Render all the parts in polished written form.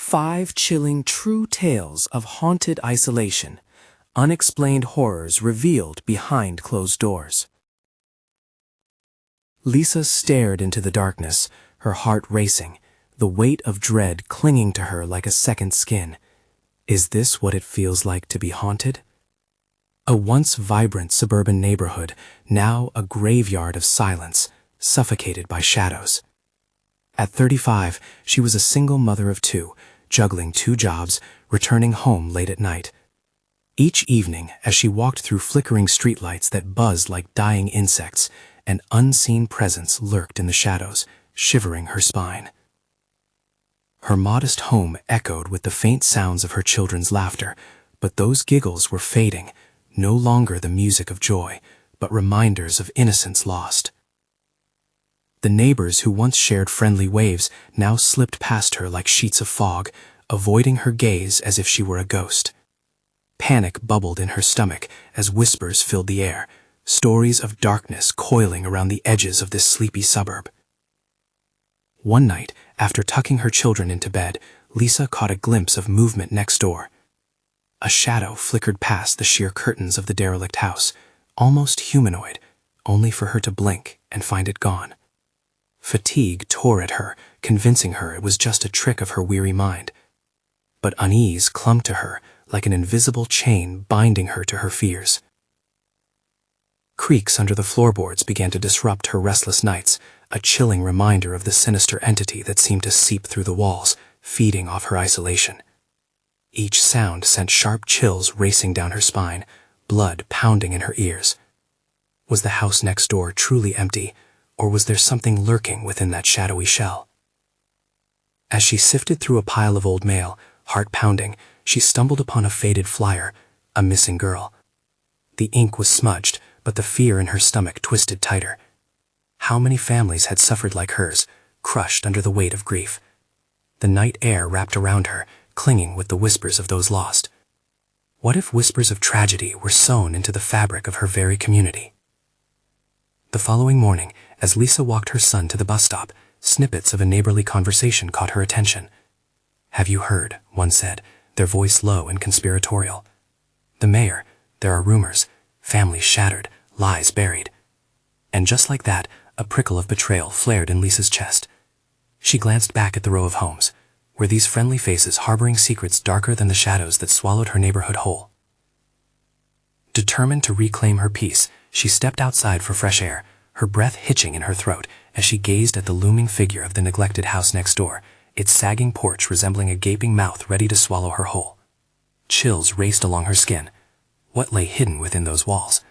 5 chilling true tales of haunted isolation, unexplained horrors revealed behind closed doors. Lisa stared into the darkness, her heart racing, the weight of dread clinging to her like a second skin. Is this what it feels like to be haunted? A once vibrant suburban neighborhood, now a graveyard of silence, suffocated by shadows. At 35, she was a single mother of 2, juggling 2 jobs, returning home late at night. Each evening, as she walked through flickering streetlights that buzzed like dying insects, an unseen presence lurked in the shadows, shivering her spine. Her modest home echoed with the faint sounds of her children's laughter, but those giggles were fading, no longer the music of joy, but reminders of innocence lost. The neighbors who once shared friendly waves now slipped past her like sheets of fog, avoiding her gaze as if she were a ghost. Panic bubbled in her stomach as whispers filled the air, stories of darkness coiling around the edges of this sleepy suburb. One night, after tucking her children into bed, Lisa caught a glimpse of movement next door. A shadow flickered past the sheer curtains of the derelict house, almost humanoid, only for her to blink and find it gone. Fatigue tore at her, convincing her it was just a trick of her weary mind. But unease clung to her like an invisible chain binding her to her fears. Creaks under the floorboards began to disrupt her restless nights, a chilling reminder of the sinister entity that seemed to seep through the walls, feeding off her isolation. Each sound sent sharp chills racing down her spine, blood pounding in her ears. Was the house next door truly empty, or was there something lurking within that shadowy shell? As she sifted through a pile of old mail, heart pounding, she stumbled upon a faded flyer, a missing girl. The ink was smudged, but the fear in her stomach twisted tighter. How many families had suffered like hers, crushed under the weight of grief? The night air wrapped around her, clinging with the whispers of those lost. What if whispers of tragedy were sewn into the fabric of her very community? The following morning, as Lisa walked her son to the bus stop, snippets of a neighborly conversation caught her attention. "Have you heard?" one said, their voice low and conspiratorial. "The mayor, there are rumors, families shattered, lies buried." And just like that, a prickle of betrayal flared in Lisa's chest. She glanced back at the row of homes. Were these friendly faces harboring secrets darker than the shadows that swallowed her neighborhood whole? Determined to reclaim her peace, she stepped outside for fresh air, her breath hitching in her throat as she gazed at the looming figure of the neglected house next door, its sagging porch resembling a gaping mouth ready to swallow her whole. Chills raced along her skin. What lay hidden within those walls?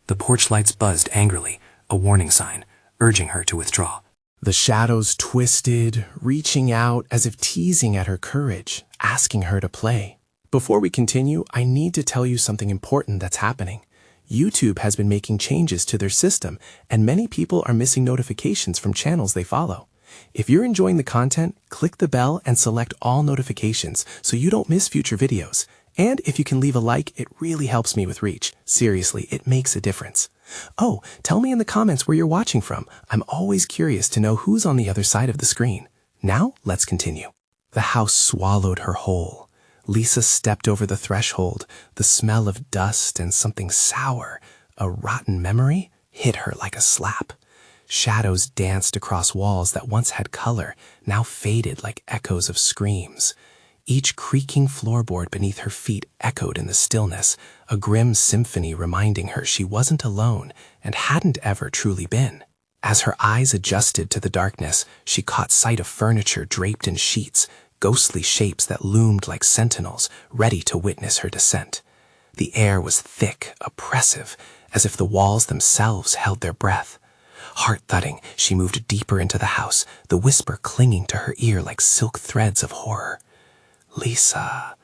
The porch lights buzzed angrily, a warning sign, urging her to withdraw. The shadows twisted, reaching out as if teasing at her courage, asking her to play. Before we continue, I need to tell you something important that's happening. YouTube has been making changes to their system, and many people are missing notifications from channels they follow. If you're enjoying the content, click the bell and select all notifications so you don't miss future videos. And if you can leave a like, it really helps me with reach. Seriously, it makes a difference. Oh, tell me in the comments where you're watching from. I'm always curious to know who's on the other side of the screen. Now, let's continue. The house swallowed her whole. Lisa stepped over the threshold. The smell of dust and something sour, a rotten memory, hit her like a slap. Shadows danced across walls that once had color, now faded like echoes of screams. Each creaking floorboard beneath her feet echoed in the stillness, a grim symphony reminding her she wasn't alone and hadn't ever truly been. As her eyes adjusted to the darkness, she caught sight of furniture draped in sheets, ghostly shapes that loomed like sentinels, ready to witness her descent. The air was thick, oppressive, as if the walls themselves held their breath. Heart thudding, she moved deeper into the house, the whisper clinging to her ear like silk threads of horror. Lisa.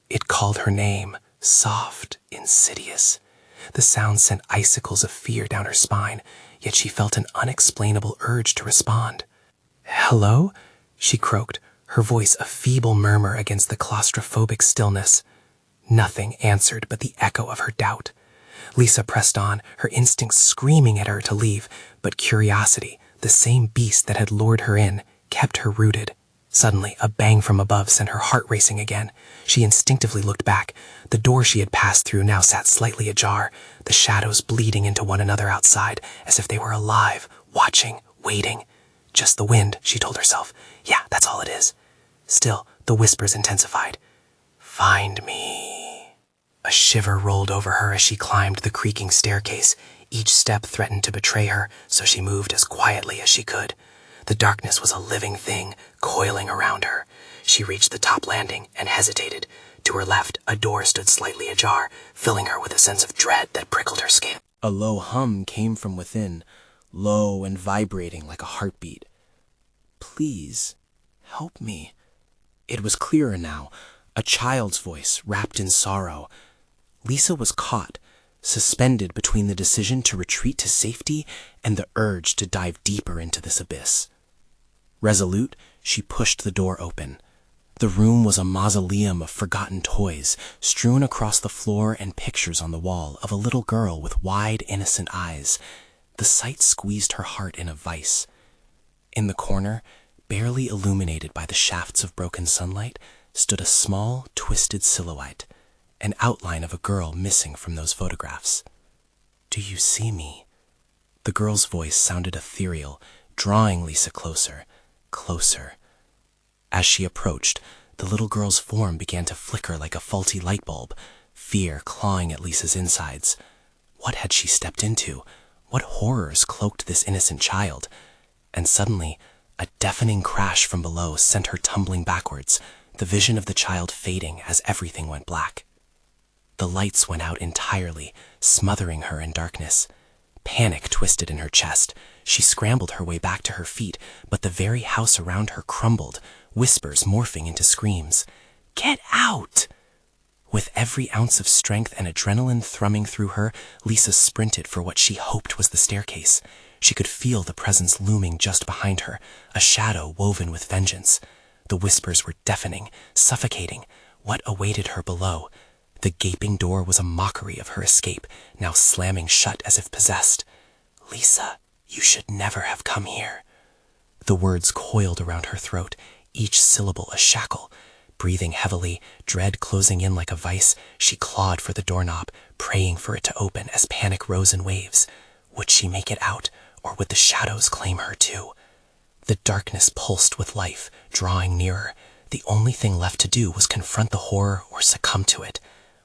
It called her name, soft, insidious. The sound sent icicles of fear down her spine, yet she felt an unexplainable urge to respond. "Hello?" she croaked, her voice a feeble murmur against the claustrophobic stillness. Nothing answered but the echo of her doubt. Lisa pressed on, her instincts screaming at her to leave, but curiosity, the same beast that had lured her in, kept her rooted. Suddenly, a bang from above sent her heart racing again. She instinctively looked back. The door she had passed through now sat slightly ajar, the shadows bleeding into one another outside, as if they were alive, watching, waiting. Just the wind, she told herself. Yeah, that's all it is. Still, the whispers intensified. Find me. A shiver rolled over her as she climbed the creaking staircase. Each step threatened to betray her, so she moved as quietly as she could. The darkness was a living thing, coiling around her. She reached the top landing and hesitated. To her left, a door stood slightly ajar, filling her with a sense of dread that prickled her skin. A low hum came from within, low and vibrating like a heartbeat. Please, help me. It was clearer now, a child's voice wrapped in sorrow. Lisa was caught, suspended between the decision to retreat to safety and the urge to dive deeper into this abyss. Resolute, she pushed the door open. The room was a mausoleum of forgotten toys, strewn across the floor and pictures on the wall of a little girl with wide, innocent eyes. The sight squeezed her heart in a vice. In the corner, barely illuminated by the shafts of broken sunlight, stood a small, twisted silhouette, an outline of a girl missing from those photographs. Do you see me? The girl's voice sounded ethereal, drawing Lisa closer, closer. As she approached, the little girl's form began to flicker like a faulty light bulb, fear clawing at Lisa's insides. What had she stepped into? What horrors cloaked this innocent child? And suddenly, a deafening crash from below sent her tumbling backwards, the vision of the child fading as everything went black. The lights went out entirely, smothering her in darkness. Panic twisted in her chest. She scrambled her way back to her feet, but the very house around her crumbled, whispers morphing into screams. Get out! With every ounce of strength and adrenaline thrumming through her, Lisa sprinted for what she hoped was the staircase. She could feel the presence looming just behind her, a shadow woven with vengeance. The whispers were deafening, suffocating. What awaited her below? The gaping door was a mockery of her escape, now slamming shut as if possessed. Lisa, you should never have come here. The words coiled around her throat, each syllable a shackle. Breathing heavily, dread closing in like a vice, she clawed for the doorknob, praying for it to open as panic rose in waves. Would she make it out, or would the shadows claim her too? The darkness pulsed with life, drawing nearer. The only thing left to do was confront the horror or succumb to it.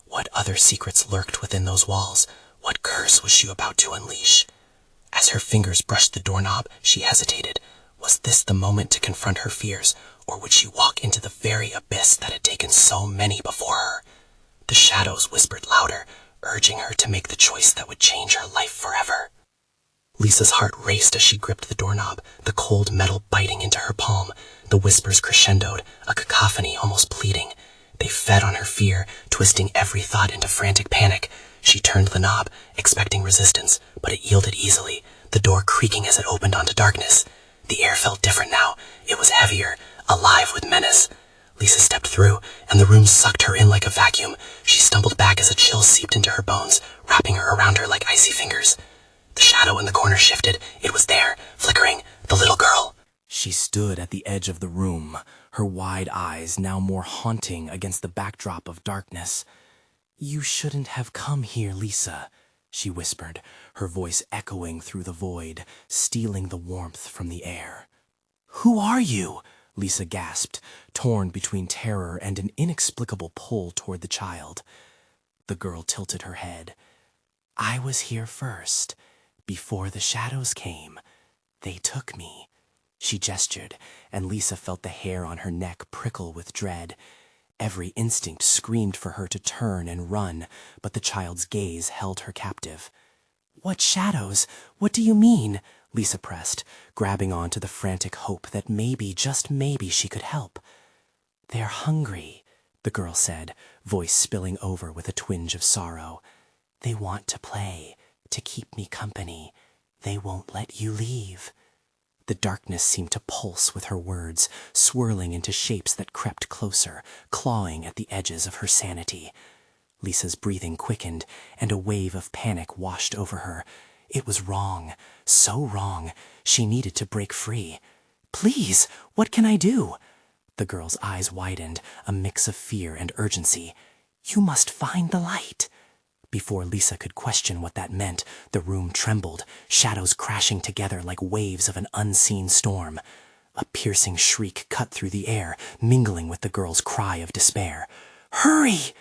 What other secrets lurked within those walls? What curse was she about to unleash? As her fingers brushed the doorknob, she hesitated. Was this the moment to confront her fears, or would she walk into the very abyss that had taken so many before her? The shadows whispered louder, urging her to make the choice that would change her life forever. Lisa's heart raced as she gripped the doorknob, the cold metal biting into her palm. The whispers crescendoed, a cacophony almost pleading. They fed on her fear, twisting every thought into frantic panic. She turned the knob, expecting resistance, but it yielded easily, the door creaking as it opened onto darkness. The air felt different now. It was heavier, alive with menace. Lisa stepped through, and the room sucked her in like a vacuum. She stumbled back as a chill seeped into her bones, wrapping her around her like icy fingers. The shadow in the corner shifted. It was there, flickering, the little girl. She stood at the edge of the room, her wide eyes now more haunting against the backdrop of darkness. You shouldn't have come here, Lisa, she whispered, her voice echoing through the void, stealing the warmth from the air. Who are you? Lisa gasped, torn between terror and an inexplicable pull toward the child. The girl tilted her head. I was here first. Before the shadows came, they took me. She gestured, and Lisa felt the hair on her neck prickle with dread. Every instinct screamed for her to turn and run, but the child's gaze held her captive. What shadows? What do you mean? Lisa pressed, grabbing on to the frantic hope that maybe, just maybe, she could help. They're hungry, the girl said, voice spilling over with a twinge of sorrow. They want to play, to keep me company. They won't let you leave. The darkness seemed to pulse with her words, swirling into shapes that crept closer, clawing at the edges of her sanity. Lisa's breathing quickened, and a wave of panic washed over her. It was wrong, so wrong. She needed to break free. Please, what can I do? The girl's eyes widened, a mix of fear and urgency. "You must find the light." Before Lisa could question what that meant, the room trembled, shadows crashing together like waves of an unseen storm. A piercing shriek cut through the air, mingling with the girl's cry of despair. "Hurry!"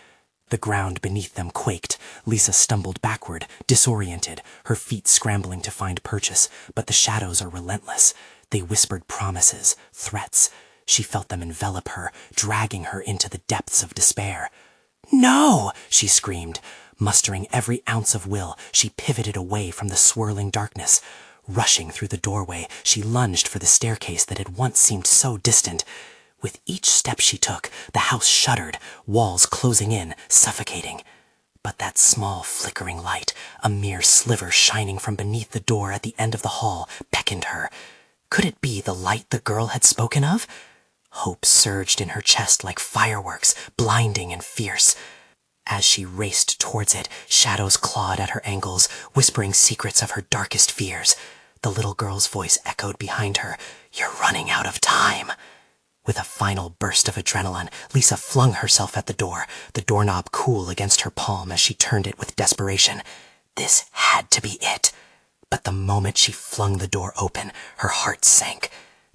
The ground beneath them quaked. Lisa stumbled backward, disoriented, her feet scrambling to find purchase, but the shadows are relentless. They whispered promises, threats. She felt them envelop her, dragging her into the depths of despair. "No!" she screamed. Mustering every ounce of will, she pivoted away from the swirling darkness. Rushing through the doorway, she lunged for the staircase that had once seemed so distant. With each step she took, the house shuddered, walls closing in, suffocating. But that small flickering light, a mere sliver shining from beneath the door at the end of the hall, beckoned her. Could it be the light the girl had spoken of? Hope surged in her chest like fireworks, blinding and fierce. As she raced towards it, shadows clawed at her ankles, whispering secrets of her darkest fears. The little girl's voice echoed behind her. "You're running out of time." With a final burst of adrenaline, Lisa flung herself at the door, the doorknob cool against her palm as she turned it with desperation. This had to be it. But the moment she flung the door open, her heart sank.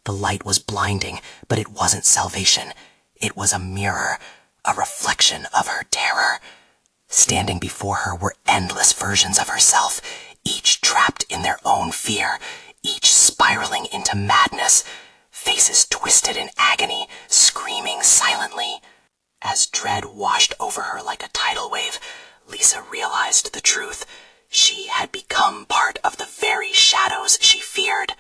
The light was blinding, but it wasn't salvation. It was a mirror, a reflection of her terror. Standing before her were endless versions of herself, each trapped in their own fear, each spiraling into madness, faces twisted in agony, screaming silently. As dread washed over her like a tidal wave, Lisa realized the truth. She had become part of the very shadows she feared.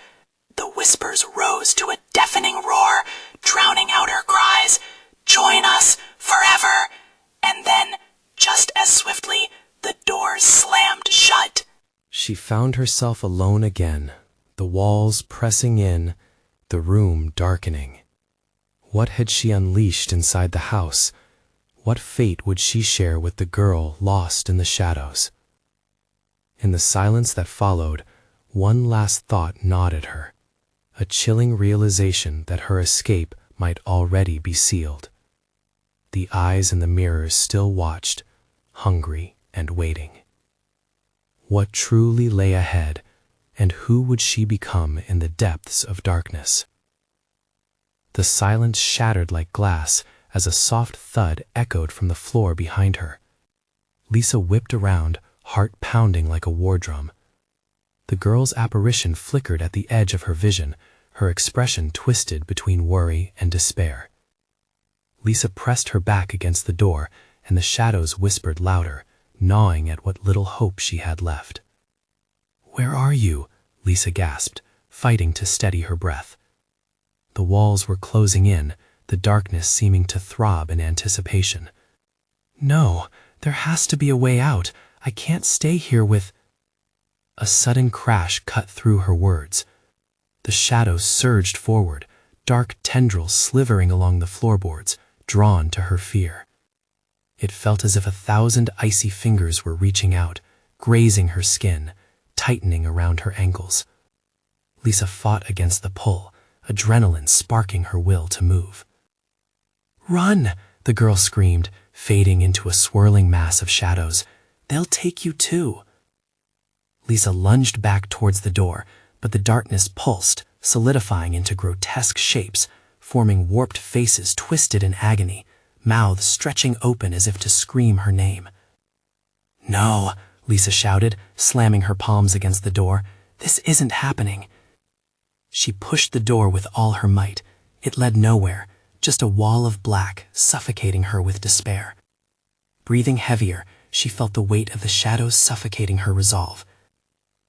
The whispers rose to a deafening roar, drowning out her cries. "Join us, forever!" And then, just as swiftly, the doors slammed shut. She found herself alone again, the walls pressing in, the room darkening. What had she unleashed inside the house? What fate would she share with the girl lost in the shadows? In the silence that followed, one last thought gnawed at her, a chilling realization that her escape might already be sealed. The eyes in the mirrors still watched, hungry and waiting. What truly lay ahead, and who would she become in the depths of darkness? The silence shattered like glass as a soft thud echoed from the floor behind her. Lisa whipped around, heart pounding like a war drum. The girl's apparition flickered at the edge of her vision, her expression twisted between worry and despair. Lisa pressed her back against the door, and the shadows whispered louder, gnawing at what little hope she had left. "Where are you?" Lisa gasped, fighting to steady her breath. The walls were closing in, the darkness seeming to throb in anticipation. "No, there has to be a way out. I can't stay here with—" A sudden crash cut through her words. The shadows surged forward, dark tendrils slithering along the floorboards, drawn to her fear. It felt as if 1,000 icy fingers were reaching out, grazing her skin, tightening around her ankles. Lisa fought against the pull, adrenaline sparking her will to move. "Run!" the girl screamed, fading into a swirling mass of shadows. "They'll take you too." Lisa lunged back towards the door, but the darkness pulsed, solidifying into grotesque shapes, forming warped faces twisted in agony, mouths stretching open as if to scream her name. "No," Lisa shouted, slamming her palms against the door. "This isn't happening." She pushed the door with all her might. It led nowhere, just a wall of black, suffocating her with despair. Breathing heavier, she felt the weight of the shadows suffocating her resolve.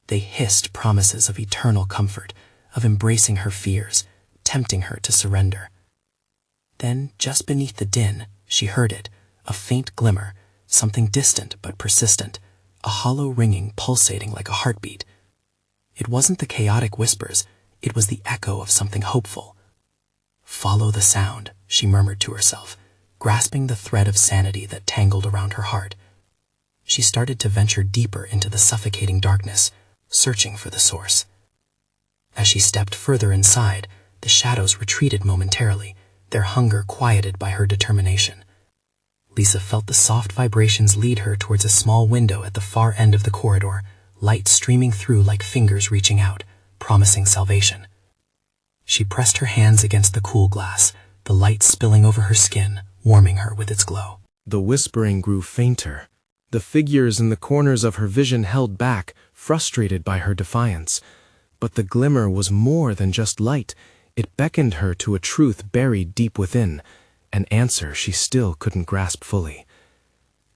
They hissed promises of eternal comfort, of embracing her fears, tempting her to surrender. Then, just beneath the din, she heard it, a faint glimmer, something distant but persistent, a hollow ringing pulsating like a heartbeat. It wasn't the chaotic whispers, it was the echo of something hopeful. "Follow the sound," she murmured to herself, grasping the thread of sanity that tangled around her heart. She started to venture deeper into the suffocating darkness, searching for the source. As she stepped further inside, the shadows retreated momentarily, their hunger quieted by her determination. Lisa felt the soft vibrations lead her towards a small window at the far end of the corridor, light streaming through like fingers reaching out, promising salvation. She pressed her hands against the cool glass, the light spilling over her skin, warming her with its glow. The whispering grew fainter. The figures in the corners of her vision held back, frustrated by her defiance. But the glimmer was more than just light. It beckoned her to a truth buried deep within, an answer she still couldn't grasp fully.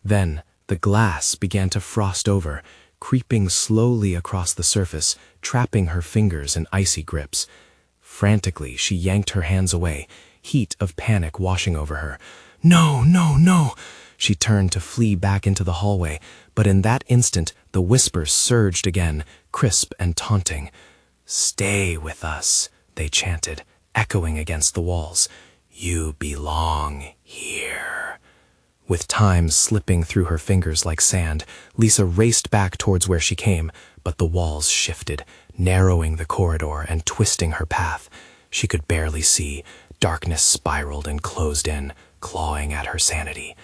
Then the glass began to frost over, creeping slowly across the surface, trapping her fingers in icy grips. Frantically, she yanked her hands away, heat of panic washing over her. "No, no, no!" She turned to flee back into the hallway, but in that instant the whispers surged again, crisp and taunting. "Stay with us," they chanted, echoing against the walls. "You belong here." With time slipping through her fingers like sand, Lisa raced back towards where she came, but the walls shifted, narrowing the corridor and twisting her path. She could barely see. Darkness spiraled and closed in, clawing at her sanity.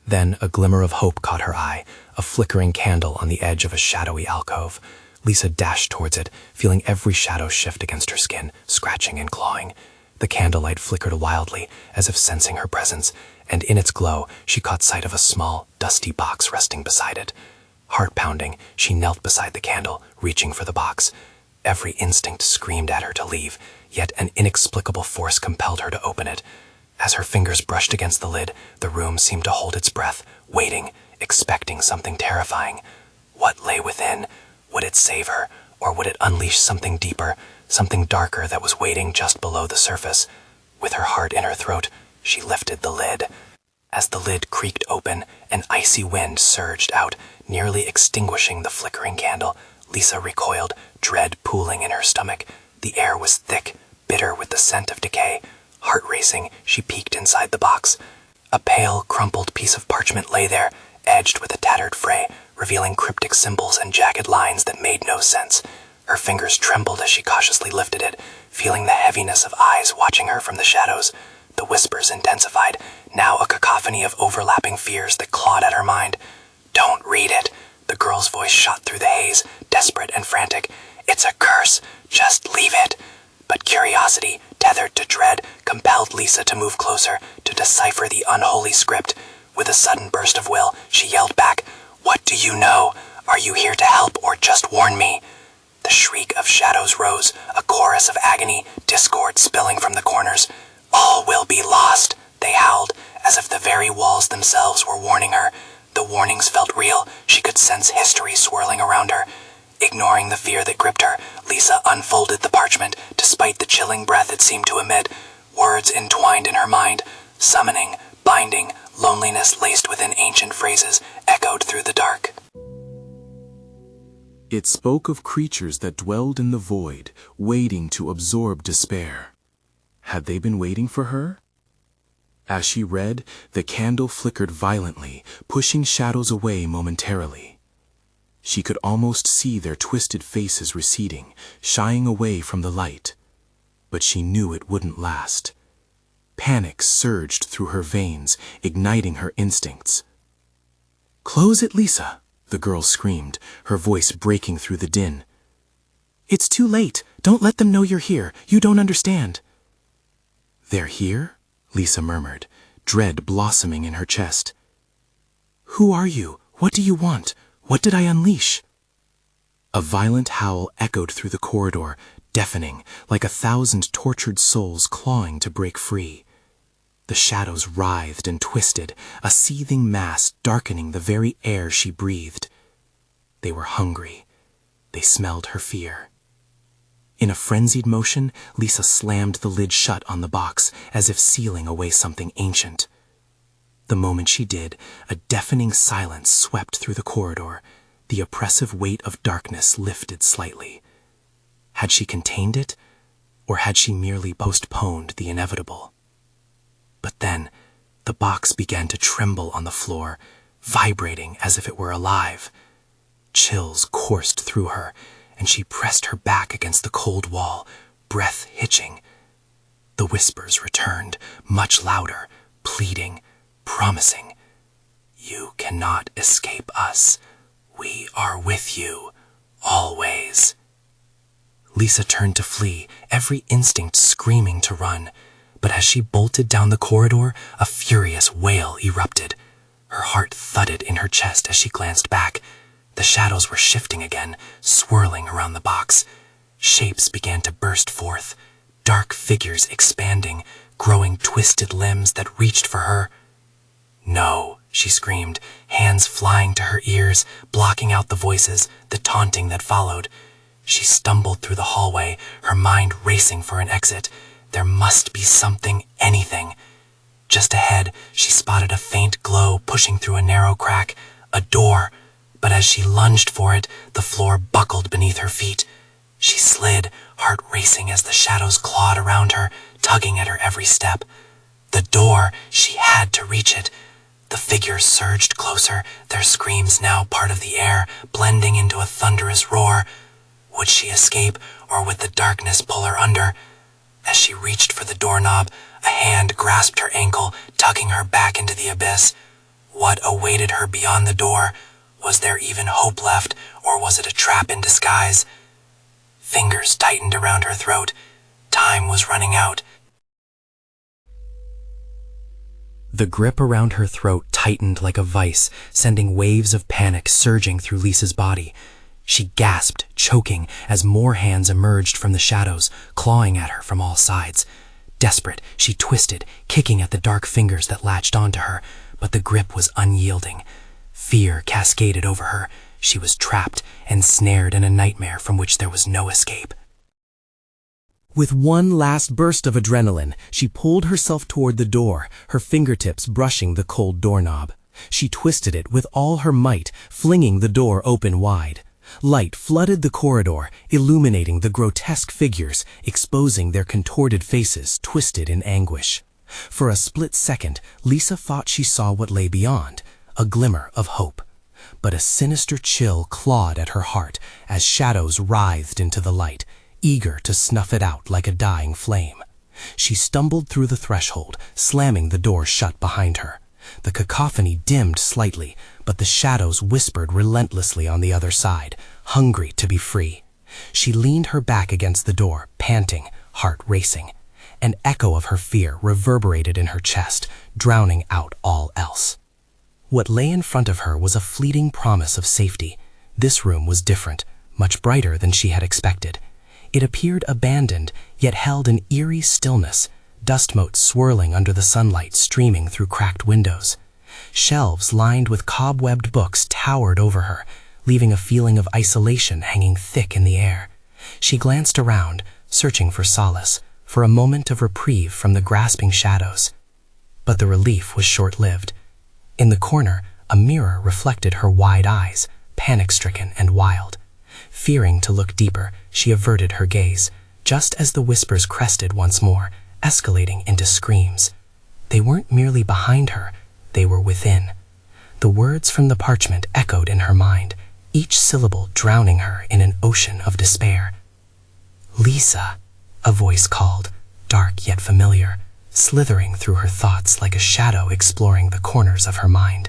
Then a glimmer of hope caught her eye, a flickering candle on the edge of a shadowy alcove. Lisa dashed towards it, feeling every shadow shift against her skin, scratching and clawing. The candlelight flickered wildly, as if sensing her presence, and in its glow she caught sight of a small, dusty box resting beside it. Heart-pounding, she knelt beside the candle, reaching for the box. Every instinct screamed at her to leave, yet an inexplicable force compelled her to open it. As her fingers brushed against the lid, the room seemed to hold its breath, waiting, expecting something terrifying. What lay within? Would it save her, or would it unleash something deeper, something darker that was waiting just below the surface? With her heart in her throat, she lifted the lid. As the lid creaked open, an icy wind surged out, nearly extinguishing the flickering candle. Lisa recoiled, dread pooling in her stomach. The air was thick, bitter with the scent of decay. Heart racing, she peeked inside the box. A pale, crumpled piece of parchment lay there, edged with a tattered fray, revealing cryptic symbols and jagged lines that made no sense. Her fingers trembled as she cautiously lifted it, feeling the heaviness of eyes watching her from the shadows. The whispers intensified, now a cacophony of overlapping fears that clawed at her mind. "Don't read it," the girl's voice shot through the haze, desperate and frantic. "It's a curse. Just leave it." But curiosity, tethered to dread, compelled Lisa to move closer, to decipher the unholy script. With a sudden burst of will, she yelled back, "What do you know? Are you here to help or just warn me?" The shriek of shadows rose, a chorus of agony, discord spilling from the corners. "All will be lost," they howled, as if the very walls themselves were warning her. The warnings felt real. She could sense history swirling around her. Ignoring the fear that gripped her, Lisa unfolded the parchment, despite the chilling breath it seemed to emit. Words entwined in her mind, summoning, binding, loneliness laced within ancient phrases, echoed through the dark. It spoke of creatures that dwelled in the void, waiting to absorb despair. Had they been waiting for her? As she read, the candle flickered violently, pushing shadows away momentarily. She could almost see their twisted faces receding, shying away from the light. But she knew it wouldn't last. Panic surged through her veins, igniting her instincts. "Close it, Lisa," the girl screamed, her voice breaking through the din. "It's too late. Don't let them know you're here. You don't understand." "They're here?" Lisa murmured, dread blossoming in her chest. "Who are you? What do you want? What did I unleash?" A violent howl echoed through the corridor, deafening, like 1,000 tortured souls clawing to break free. The shadows writhed and twisted, a seething mass darkening the very air she breathed. They were hungry. They smelled her fear. In a frenzied motion, Lisa slammed the lid shut on the box, as if sealing away something ancient. The moment she did, a deafening silence swept through the corridor. The oppressive weight of darkness lifted slightly. Had she contained it, or had she merely postponed the inevitable? But then, the box began to tremble on the floor, vibrating as if it were alive. Chills coursed through her, and she pressed her back against the cold wall, breath hitching. The whispers returned, much louder, pleading, promising. You cannot escape us. We are with you, always. Lisa turned to flee, every instinct screaming to run. But as she bolted down the corridor, a furious wail erupted. Her heart thudded in her chest as she glanced back. The shadows were shifting again, swirling around the box. Shapes began to burst forth, dark figures expanding, growing twisted limbs that reached for her. No, she screamed, hands flying to her ears, blocking out the voices, the taunting that followed. She stumbled through the hallway, her mind racing for an exit. There must be something, anything. Just ahead, she spotted a faint glow pushing through a narrow crack, a door. But as she lunged for it, the floor buckled beneath her feet. She slid, heart racing as the shadows clawed around her, tugging at her every step. The door, she had to reach it. The figures surged closer, their screams now part of the air, blending into a thunderous roar. Would she escape, or would the darkness pull her under? As she reached for the doorknob, a hand grasped her ankle, tugging her back into the abyss. What awaited her beyond the door? Was there even hope left, or was it a trap in disguise? Fingers tightened around her throat. Time was running out. The grip around her throat tightened like a vice, sending waves of panic surging through Lisa's body. She gasped, choking, as more hands emerged from the shadows, clawing at her from all sides. Desperate, she twisted, kicking at the dark fingers that latched onto her, but the grip was unyielding. Fear cascaded over her. She was trapped, ensnared in a nightmare from which there was no escape. With one last burst of adrenaline, she pulled herself toward the door, her fingertips brushing the cold doorknob. She twisted it with all her might, flinging the door open wide. Light flooded the corridor, illuminating the grotesque figures, exposing their contorted faces twisted in anguish. For a split second, Lisa thought she saw what lay beyond, a glimmer of hope. But a sinister chill clawed at her heart as shadows writhed into the light, eager to snuff it out like a dying flame. She stumbled through the threshold, slamming the door shut behind her. The cacophony dimmed slightly, but the shadows whispered relentlessly on the other side, hungry to be free. She leaned her back against the door, panting, heart racing. An echo of her fear reverberated in her chest, drowning out all else. What lay in front of her was a fleeting promise of safety. This room was different, much brighter than she had expected. It appeared abandoned, yet held an eerie stillness, dust motes swirling under the sunlight streaming through cracked windows. Shelves lined with cobwebbed books towered over her, leaving a feeling of isolation hanging thick in the air. She glanced around, searching for solace, for a moment of reprieve from the grasping shadows. But the relief was short-lived. In the corner, a mirror reflected her wide eyes, panic-stricken and wild. Fearing to look deeper, she averted her gaze, just as the whispers crested once more, escalating into screams. They weren't merely behind her, they were within. The words from the parchment echoed in her mind, each syllable drowning her in an ocean of despair. "Lisa," a voice called, dark yet familiar, slithering through her thoughts like a shadow exploring the corners of her mind.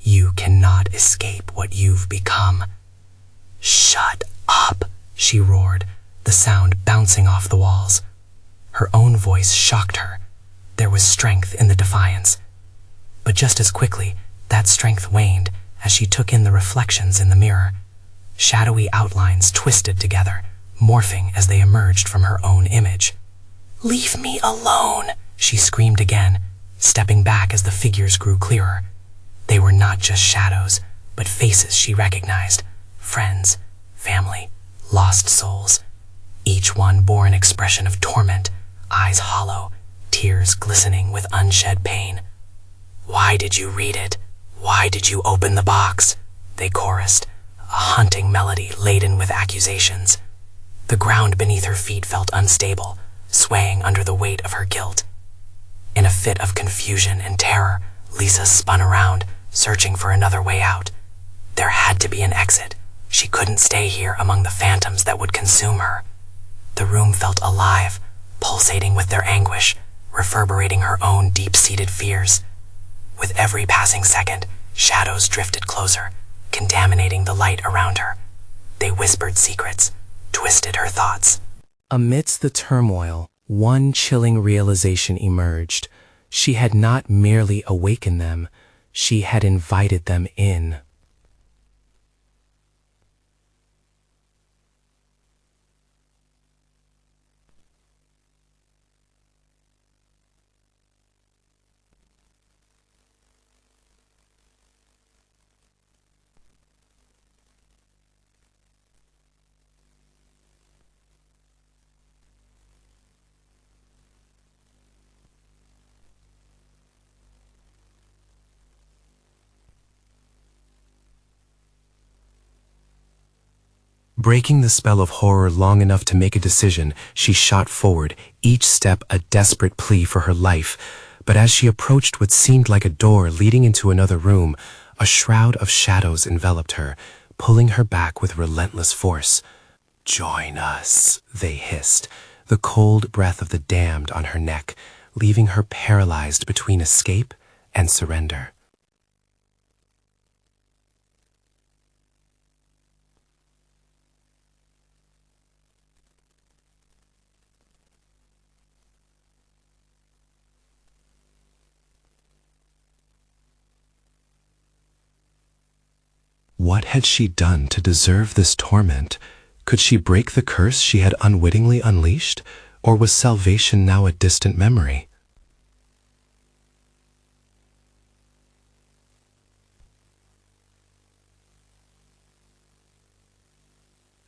"You cannot escape what you've become." "Shut up," she roared, the sound bouncing off the walls. Her own voice shocked her. There was strength in the defiance. But just as quickly, that strength waned as she took in the reflections in the mirror. Shadowy outlines twisted together, morphing as they emerged from her own image. "Leave me alone," she screamed again, stepping back as the figures grew clearer. They were not just shadows, but faces she recognized. Friends, family, lost souls. Each one bore an expression of torment, eyes hollow, tears glistening with unshed pain. "Why did you read it? Why did you open the box?" they chorused, a haunting melody laden with accusations. The ground beneath her feet felt unstable, swaying under the weight of her guilt. In a fit of confusion and terror, Lisa spun around, searching for another way out. There had to be an exit. She couldn't stay here among the phantoms that would consume her. The room felt alive, pulsating with their anguish, reverberating her own deep-seated fears. With every passing second, shadows drifted closer, contaminating the light around her. They whispered secrets, twisted her thoughts. Amidst the turmoil, one chilling realization emerged. She had not merely awakened them, she had invited them in. Breaking the spell of horror long enough to make a decision, she shot forward, each step a desperate plea for her life. But as she approached what seemed like a door leading into another room, a shroud of shadows enveloped her, pulling her back with relentless force. "Join us," they hissed, the cold breath of the damned on her neck, leaving her paralyzed between escape and surrender. What had she done to deserve this torment? Could she break the curse she had unwittingly unleashed, or was salvation now a distant memory?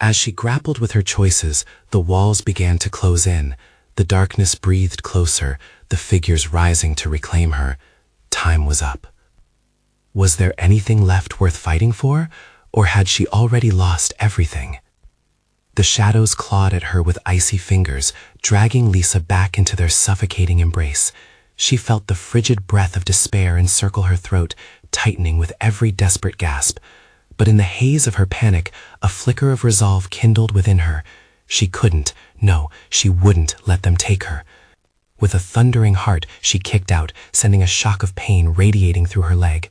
As she grappled with her choices, the walls began to close in. The darkness breathed closer, the figures rising to reclaim her. Time was up. Was there anything left worth fighting for, or had she already lost everything? The shadows clawed at her with icy fingers, dragging Lisa back into their suffocating embrace. She felt the frigid breath of despair encircle her throat, tightening with every desperate gasp. But in the haze of her panic, a flicker of resolve kindled within her. She couldn't, no, she wouldn't let them take her. With a thundering heart, she kicked out, sending a shock of pain radiating through her leg.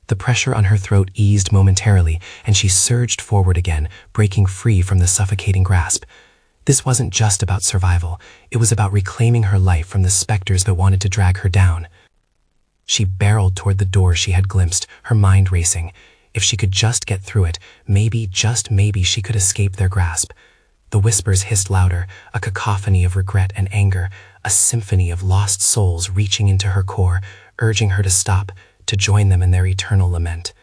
The pressure on her throat eased momentarily, and she surged forward again, breaking free from the suffocating grasp. This wasn't just about survival. It was about reclaiming her life from the specters that wanted to drag her down. She barreled toward the door she had glimpsed, her mind racing. If she could just get through it, maybe, just maybe, she could escape their grasp. The whispers hissed louder, a cacophony of regret and anger, a symphony of lost souls reaching into her core, urging her to stop, to join them in their eternal lament.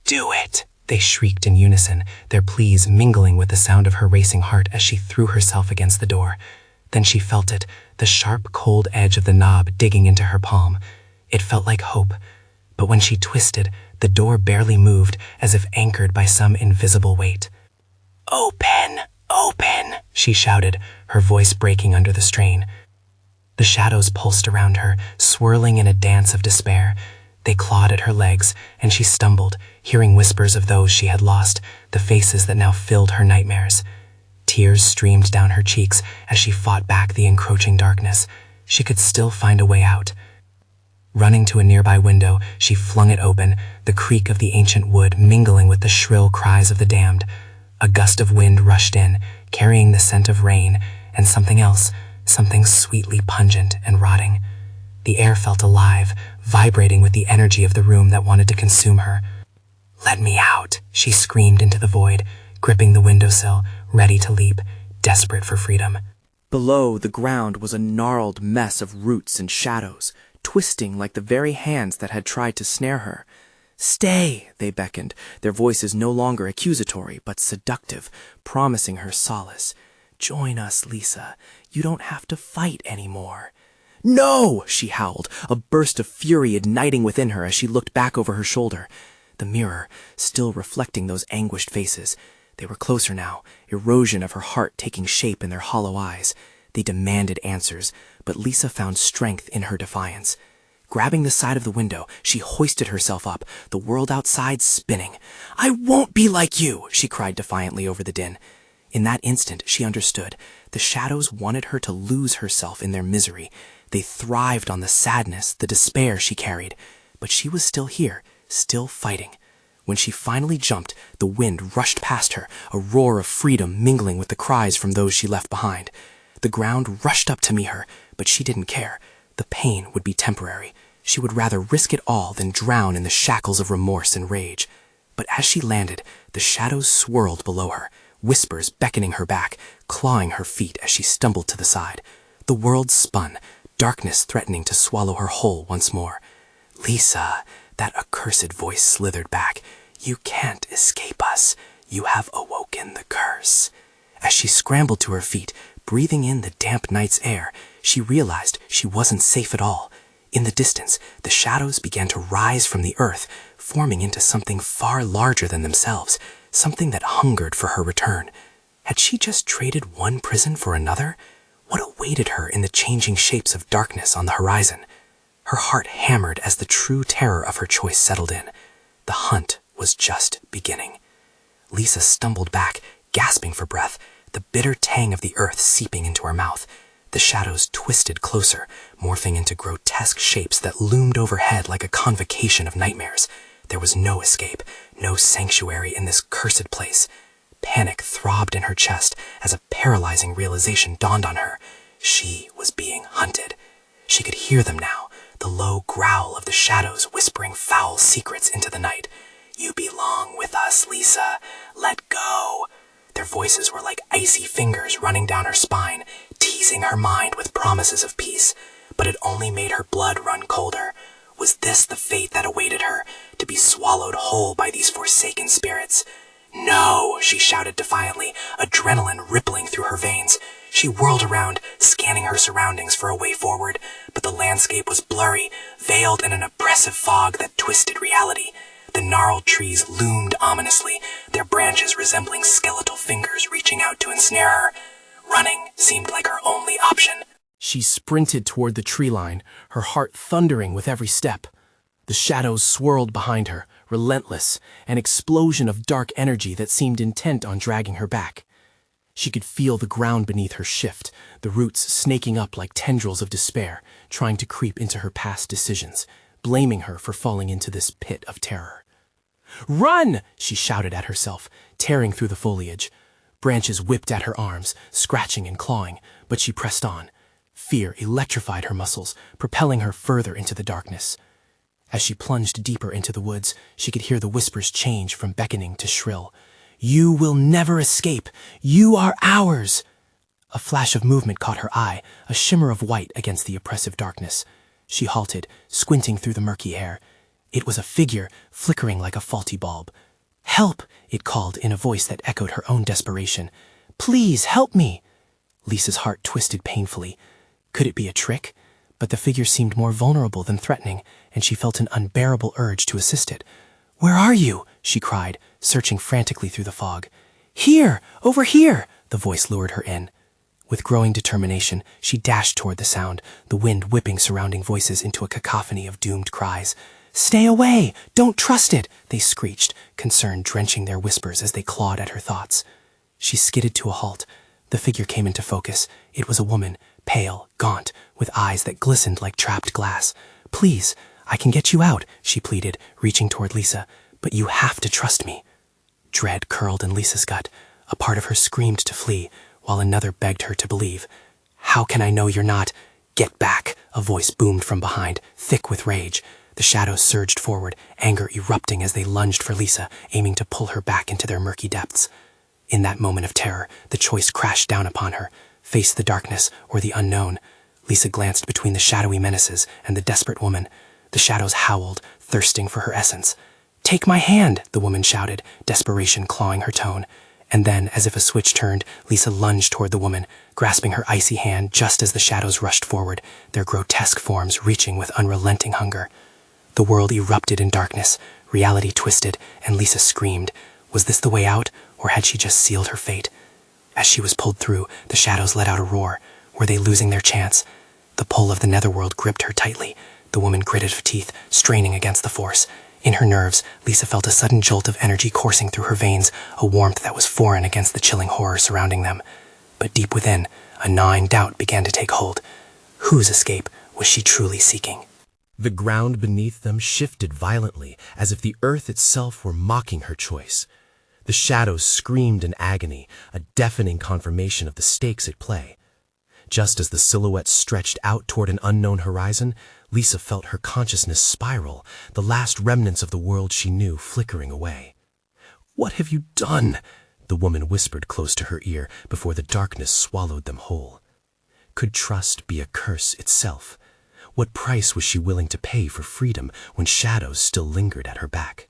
"Do it!" they shrieked in unison, their pleas mingling with the sound of her racing heart as she threw herself against the door. Then she felt it, the sharp, cold edge of the knob digging into her palm. It felt like hope. But when she twisted, the door barely moved, as if anchored by some invisible weight. "Open! Open!" she shouted, her voice breaking under the strain. The shadows pulsed around her, swirling in a dance of despair. They clawed at her legs, and she stumbled, hearing whispers of those she had lost, the faces that now filled her nightmares. Tears streamed down her cheeks as she fought back the encroaching darkness. She could still find a way out. Running to a nearby window, she flung it open, the creak of the ancient wood mingling with the shrill cries of the damned. A gust of wind rushed in, carrying the scent of rain, and something else, something sweetly pungent and rotting. The air felt alive, vibrating with the energy of the room that wanted to consume her. "Let me out," she screamed into the void, gripping the windowsill, ready to leap, desperate for freedom. Below, the ground was a gnarled mess of roots and shadows, twisting like the very hands that had tried to snare her. "Stay," they beckoned, their voices no longer accusatory but seductive, promising her solace. "Join us, Lisa. You don't have to fight anymore." "No!" she howled, a burst of fury igniting within her as she looked back over her shoulder. The mirror, still reflecting those anguished faces. They were closer now, erosion of her heart taking shape in their hollow eyes. They demanded answers, but Lisa found strength in her defiance. Grabbing the side of the window, she hoisted herself up, the world outside spinning. "I won't be like you!" she cried defiantly over the din. In that instant, she understood. The shadows wanted her to lose herself in their misery. They thrived on the sadness, the despair she carried. But she was still here, still fighting. When she finally jumped, the wind rushed past her, a roar of freedom mingling with the cries from those she left behind. The ground rushed up to meet her, but she didn't care. The pain would be temporary. She would rather risk it all than drown in the shackles of remorse and rage. But as she landed, the shadows swirled below her, whispers beckoning her back, clawing her feet as she stumbled to the side. The world spun, darkness threatening to swallow her whole once more. "Lisa," that accursed voice slithered back, "you can't escape us. You have awoken the curse." As she scrambled to her feet, breathing in the damp night's air, she realized she wasn't safe at all. In the distance, the shadows began to rise from the earth, forming into something far larger than themselves, something that hungered for her return. Had she just traded one prison for another? What awaited her in the changing shapes of darkness on the horizon? Her heart hammered as the true terror of her choice settled in. The hunt was just beginning. Lisa stumbled back, gasping for breath, the bitter tang of the earth seeping into her mouth. The shadows twisted closer, morphing into grotesque shapes that loomed overhead like a convocation of nightmares. There was no escape, no sanctuary in this cursed place. Panic throbbed in her chest as a paralyzing realization dawned on her. She was being hunted. She could hear them now, the low growl of the shadows whispering foul secrets into the night. "You belong with us, Lisa. Let go." Their voices were like icy fingers running down her spine, teasing her mind with promises of peace, but it only made her blood run colder. Was this the fate that awaited her, to be swallowed whole by these forsaken spirits? "No," she shouted defiantly, adrenaline rippling through her veins. She whirled around, scanning her surroundings for a way forward, but the landscape was blurry, veiled in an oppressive fog that twisted reality. The gnarled trees loomed ominously, their branches resembling skeletal fingers reaching out to ensnare her. Running seemed like her only option. She sprinted toward the tree line, her heart thundering with every step. The shadows swirled behind her, relentless, an explosion of dark energy that seemed intent on dragging her back. She could feel the ground beneath her shift, the roots snaking up like tendrils of despair, trying to creep into her past decisions, blaming her for falling into this pit of terror. "Run!" she shouted at herself, tearing through the foliage. Branches whipped at her arms, scratching and clawing, but she pressed on. Fear electrified her muscles, propelling her further into the darkness. As she plunged deeper into the woods, she could hear the whispers change from beckoning to shrill. "You will never escape! You are ours!" A flash of movement caught her eye, a shimmer of white against the oppressive darkness. She halted, squinting through the murky air. It was a figure, flickering like a faulty bulb. "Help!" it called in a voice that echoed her own desperation. "Please, help me!" Lisa's heart twisted painfully. Could it be a trick? But the figure seemed more vulnerable than threatening, and she felt an unbearable urge to assist it. "Where are you?" she cried, searching frantically through the fog. "Here! Over here!" the voice lured her in. With growing determination, she dashed toward the sound, the wind whipping surrounding voices into a cacophony of doomed cries. "Stay away! Don't trust it!" they screeched, concern drenching their whispers as they clawed at her thoughts. She skidded to a halt. The figure came into focus. It was a woman, pale, gaunt, with eyes that glistened like trapped glass. "Please, I can get you out," she pleaded, reaching toward Lisa, "but you have to trust me." Dread curled in Lisa's gut. A part of her screamed to flee, while another begged her to believe. "How can I know you're not—" "Get back!" a voice boomed from behind, thick with rage. The shadows surged forward, anger erupting as they lunged for Lisa, aiming to pull her back into their murky depths. In that moment of terror, the choice crashed down upon her. Face the darkness or the unknown. Lisa glanced between the shadowy menaces and the desperate woman. The shadows howled, thirsting for her essence. "Take my hand!" the woman shouted, desperation clawing her tone. And then, as if a switch turned, Lisa lunged toward the woman, grasping her icy hand just as the shadows rushed forward, their grotesque forms reaching with unrelenting hunger. The world erupted in darkness, reality twisted, and Lisa screamed. Was this the way out, or had she just sealed her fate? As she was pulled through, the shadows let out a roar. Were they losing their chance? The pull of the netherworld gripped her tightly. The woman gritted her teeth, straining against the force. In her nerves, Lisa felt a sudden jolt of energy coursing through her veins, a warmth that was foreign against the chilling horror surrounding them. But deep within, A gnawing doubt began to take hold. Whose escape was she truly seeking? The ground beneath them shifted violently, as if the earth itself were mocking her choice. The shadows screamed in agony, a deafening confirmation of the stakes at play. Just as the silhouette stretched out toward an unknown horizon, Lisa felt her consciousness spiral, the last remnants of the world she knew flickering away. "What have you done?" the woman whispered close to her ear before the darkness swallowed them whole. Could trust be a curse itself? What price was she willing to pay for freedom when shadows still lingered at her back?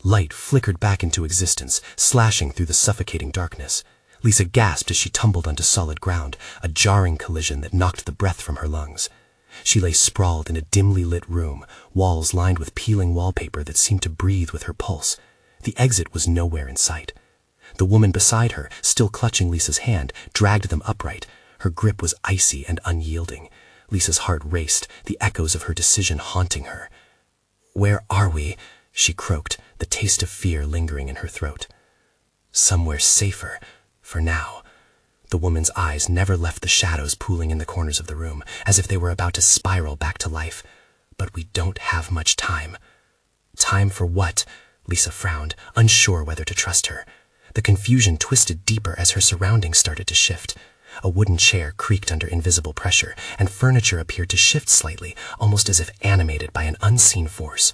Light flickered back into existence, slashing through the suffocating darkness. Lisa gasped as she tumbled onto solid ground, a jarring collision that knocked the breath from her lungs. She lay sprawled in a dimly lit room, walls lined with peeling wallpaper that seemed to breathe with her pulse. The exit was nowhere in sight. The woman beside her, still clutching Lisa's hand, dragged them upright. Her grip was icy and unyielding. Lisa's heart raced, the echoes of her decision haunting her. "Where are we?" she croaked, the taste of fear lingering in her throat. "Somewhere safer, for now." The woman's eyes never left the shadows pooling in the corners of the room, as if they were about to spiral back to life. "But we don't have much time." "Time for what?" Lisa frowned, unsure whether to trust her. The confusion twisted deeper as her surroundings started to shift. A wooden chair creaked under invisible pressure, and furniture appeared to shift slightly, almost as if animated by an unseen force.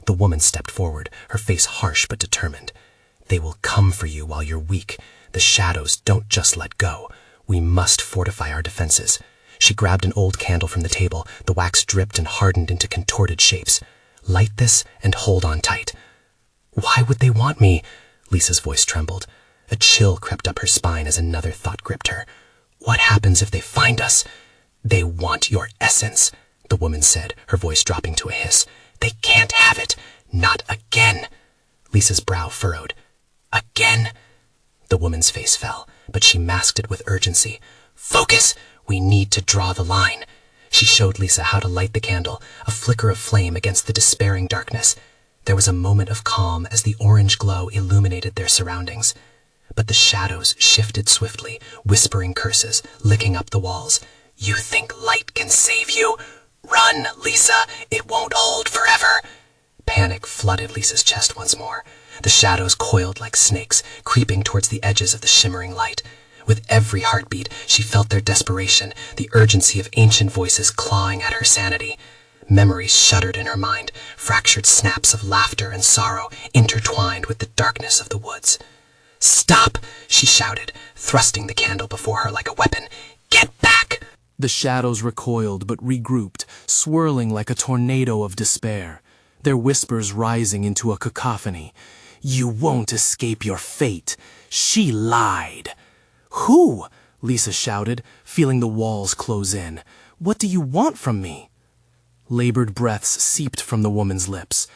The woman stepped forward, her face harsh but determined. "They will come for you while you're weak. The shadows don't just let go. We must fortify our defenses." She grabbed an old candle from the table. The wax dripped and hardened into contorted shapes. "Light this and hold on tight." "Why would they want me?" Lisa's voice trembled. A chill crept up her spine as another thought gripped her. "What happens if they find us?" "They want your essence," the woman said, her voice dropping to a hiss. "They can't have it. Not again." Lisa's brow furrowed. "Again?" The woman's face fell, but she masked it with urgency. "Focus! We need to draw the line." She showed Lisa how to light the candle, a flicker of flame against the despairing darkness. There was a moment of calm as the orange glow illuminated their surroundings. But the shadows shifted swiftly, whispering curses, licking up the walls. "You think light can save you? Run, Lisa! It won't hold forever!" Panic flooded Lisa's chest once more. The shadows coiled like snakes, creeping towards the edges of the shimmering light. With every heartbeat, she felt their desperation, the urgency of ancient voices clawing at her sanity. Memories shuddered in her mind, fractured snaps of laughter and sorrow intertwined with the darkness of the woods. "Stop!" she shouted, thrusting the candle before her like a weapon. "Get back!" The shadows recoiled but regrouped, swirling like a tornado of despair, their whispers rising into a cacophony. "You won't escape your fate. She lied." "Who?" Lisa shouted, feeling the walls close in. "What do you want from me?" Labored breaths seeped from the woman's lips.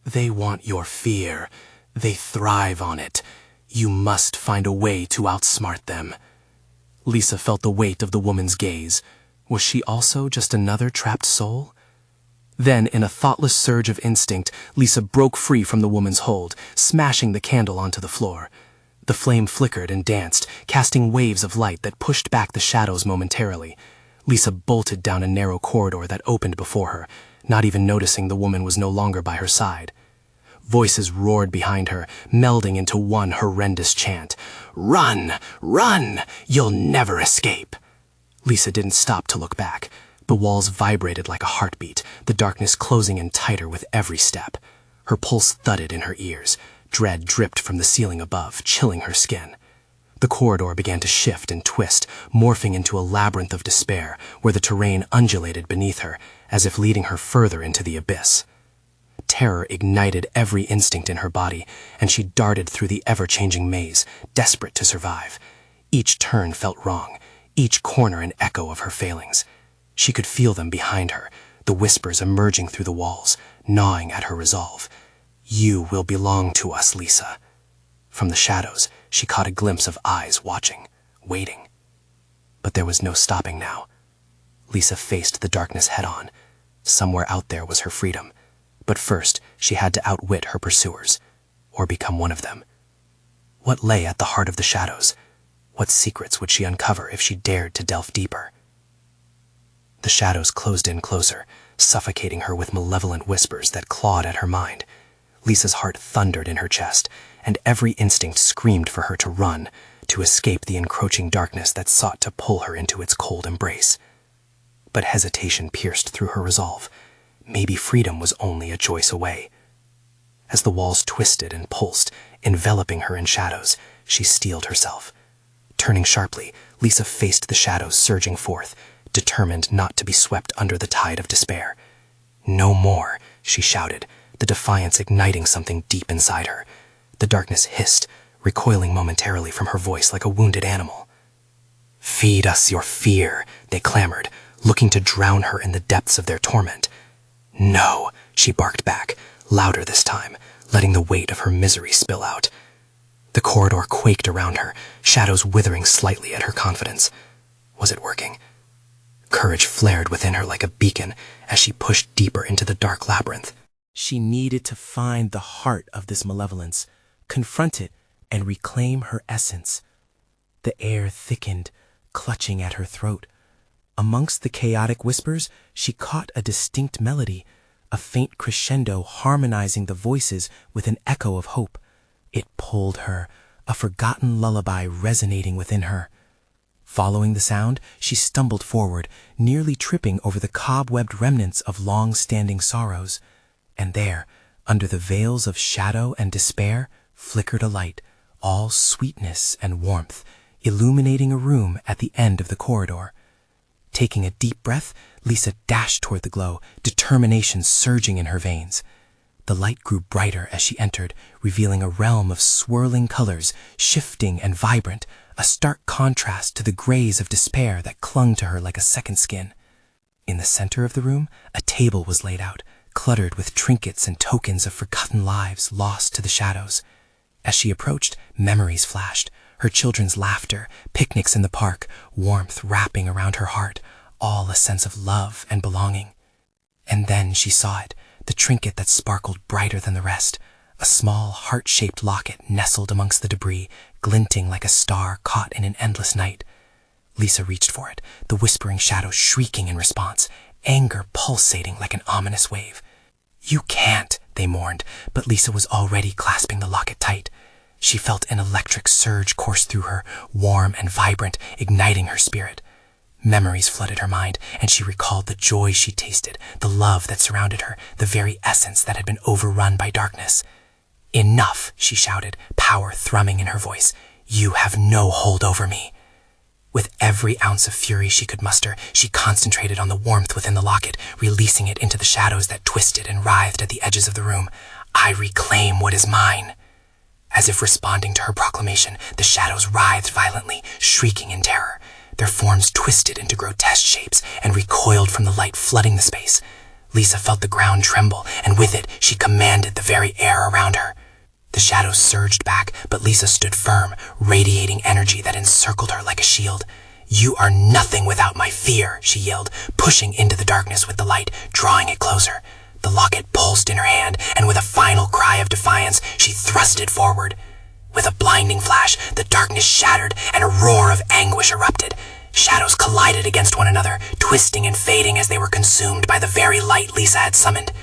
"They want your fear. They thrive on it. You must find a way to outsmart them." Lisa felt the weight of the woman's gaze. Was she also just another trapped soul? Then, in a thoughtless surge of instinct, Lisa broke free from the woman's hold, smashing the candle onto the floor. The flame flickered and danced, casting waves of light that pushed back the shadows momentarily. Lisa bolted down a narrow corridor that opened before her, not even noticing the woman was no longer by her side. Voices roared behind her, melding into one horrendous chant. "Run! Run! You'll never escape!" Lisa didn't stop to look back. The walls vibrated like a heartbeat, the darkness closing in tighter with every step. Her pulse thudded in her ears. Dread dripped from the ceiling above, chilling her skin. The corridor began to shift and twist, morphing into a labyrinth of despair, where the terrain undulated beneath her, as if leading her further into the abyss. Terror ignited every instinct in her body, and she darted through the ever-changing maze, desperate to survive. Each turn felt wrong, each corner an echo of her failings. She could feel them behind her, the whispers emerging through the walls, gnawing at her resolve. "You will belong to us, Lisa." From the shadows, she caught a glimpse of eyes watching, waiting. But there was no stopping now. Lisa faced the darkness head-on. Somewhere out there was her freedom. But first, she had to outwit her pursuers, or become one of them. What lay at the heart of the shadows? What secrets would she uncover if she dared to delve deeper? The shadows closed in closer, suffocating her with malevolent whispers that clawed at her mind. Lisa's heart thundered in her chest, and every instinct screamed for her to run, to escape the encroaching darkness that sought to pull her into its cold embrace. But hesitation pierced through her resolve. Maybe freedom was only a choice away. As the walls twisted and pulsed, enveloping her in shadows, she steeled herself. Turning sharply, Lisa faced the shadows surging forth, determined not to be swept under the tide of despair. "No more," she shouted, the defiance igniting something deep inside her. The darkness hissed, recoiling momentarily from her voice like a wounded animal. "Feed us your fear," they clamored, looking to drown her in the depths of their torment. "No," she barked back, louder this time, letting the weight of her misery spill out. The corridor quaked around her, shadows withering slightly at her confidence. Was it working? Courage flared within her like a beacon as she pushed deeper into the dark labyrinth. She needed to find the heart of this malevolence, confront it, and reclaim her essence. The air thickened, clutching at her throat. Amongst the chaotic whispers, she caught a distinct melody, a faint crescendo harmonizing the voices with an echo of hope. It pulled her, a forgotten lullaby resonating within her. Following the sound, she stumbled forward, nearly tripping over the cobwebbed remnants of long-standing sorrows. And there, under the veils of shadow and despair, flickered a light, all sweetness and warmth, illuminating a room at the end of the corridor. Taking a deep breath, Lisa dashed toward the glow, determination surging in her veins. The light grew brighter as she entered, revealing a realm of swirling colors, shifting and vibrant, a stark contrast to the grays of despair that clung to her like a second skin. In the center of the room, a table was laid out, cluttered with trinkets and tokens of forgotten lives lost to the shadows. As she approached, memories flashed, her children's laughter, picnics in the park, warmth wrapping around her heart, all a sense of love and belonging. And then she saw it, the trinket that sparkled brighter than the rest, a small heart-shaped locket nestled amongst the debris, glinting like a star caught in an endless night. Lisa reached for it, the whispering shadows shrieking in response, anger pulsating like an ominous wave. "You can't," they mourned, but Lisa was already clasping the locket tight. She felt an electric surge course through her, warm and vibrant, igniting her spirit. Memories flooded her mind, and she recalled the joy she tasted, the love that surrounded her, the very essence that had been overrun by darkness. "Enough," she shouted, power thrumming in her voice. "You have no hold over me." With every ounce of fury she could muster, she concentrated on the warmth within the locket, releasing it into the shadows that twisted and writhed at the edges of the room. "I reclaim what is mine." As if responding to her proclamation, the shadows writhed violently, shrieking in terror. Their forms twisted into grotesque shapes and recoiled from the light flooding the space. Lisa felt the ground tremble, and with it she commanded the very air around her. The shadows surged back, but Lisa stood firm, radiating energy that encircled her like a shield. "You are nothing without my fear," she yelled, pushing into the darkness with the light, drawing it closer. The locket pulsed in her hand, and with a final cry of defiance, she thrust it forward. With a blinding flash, the darkness shattered, and a roar of anguish erupted. Shadows collided against one another, twisting and fading as they were consumed by the very light Lisa had summoned.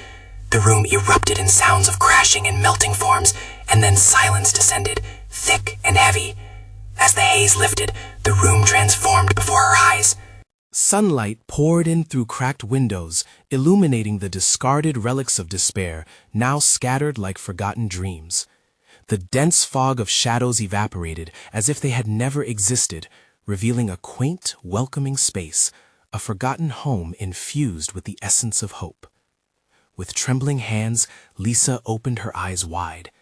The room erupted in sounds of crashing and melting forms, and then silence descended, thick and heavy. As the haze lifted, the room transformed before her eyes. Sunlight poured in through cracked windows, illuminating the discarded relics of despair, now scattered like forgotten dreams. The dense fog of shadows evaporated as if they had never existed, revealing a quaint, welcoming space, a forgotten home infused with the essence of hope. With trembling hands, Lisa opened her eyes wide.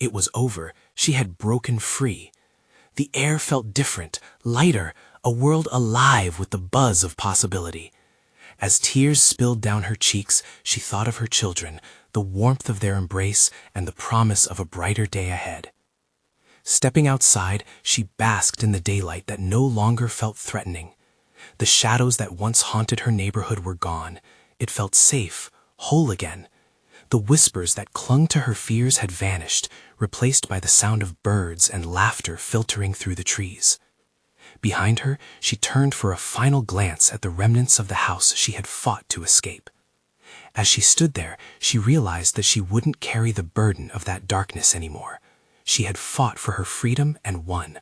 It was over. She had broken free. The air felt different, lighter, a world alive with the buzz of possibility. As tears spilled down her cheeks, she thought of her children, the warmth of their embrace, and the promise of a brighter day ahead. Stepping outside, she basked in the daylight that no longer felt threatening. The shadows that once haunted her neighborhood were gone. It felt safe, whole again. The whispers that clung to her fears had vanished, replaced by the sound of birds and laughter filtering through the trees. Behind her, she turned for a final glance at the remnants of the house she had fought to escape. As she stood there, she realized that she wouldn't carry the burden of that darkness anymore. She had fought for her freedom and won.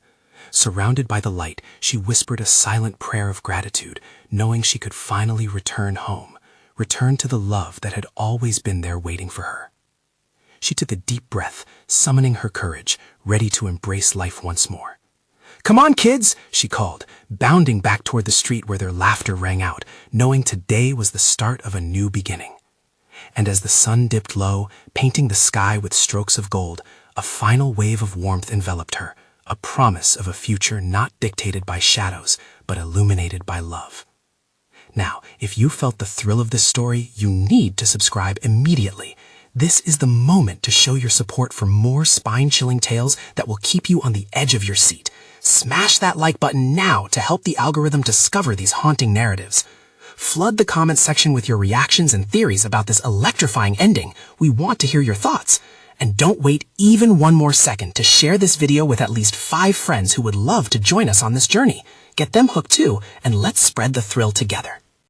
Surrounded by the light, she whispered a silent prayer of gratitude, knowing she could finally return home, return to the love that had always been there waiting for her. She took a deep breath, summoning her courage, ready to embrace life once more. "Come on, kids," she called, bounding back toward the street where their laughter rang out, knowing today was the start of a new beginning. And as the sun dipped low, painting the sky with strokes of gold, a final wave of warmth enveloped her, a promise of a future not dictated by shadows, but illuminated by love. Now, if you felt the thrill of this story, you need to subscribe immediately. This is the moment to show your support for more spine-chilling tales that will keep you on the edge of your seat. Smash that like button now to help the algorithm discover these haunting narratives. Flood the comment section with your reactions and theories about this electrifying ending. We want to hear your thoughts. And don't wait even one more second to share this video with at least 5 friends who would love to join us on this journey. Get them hooked too, and let's spread the thrill together.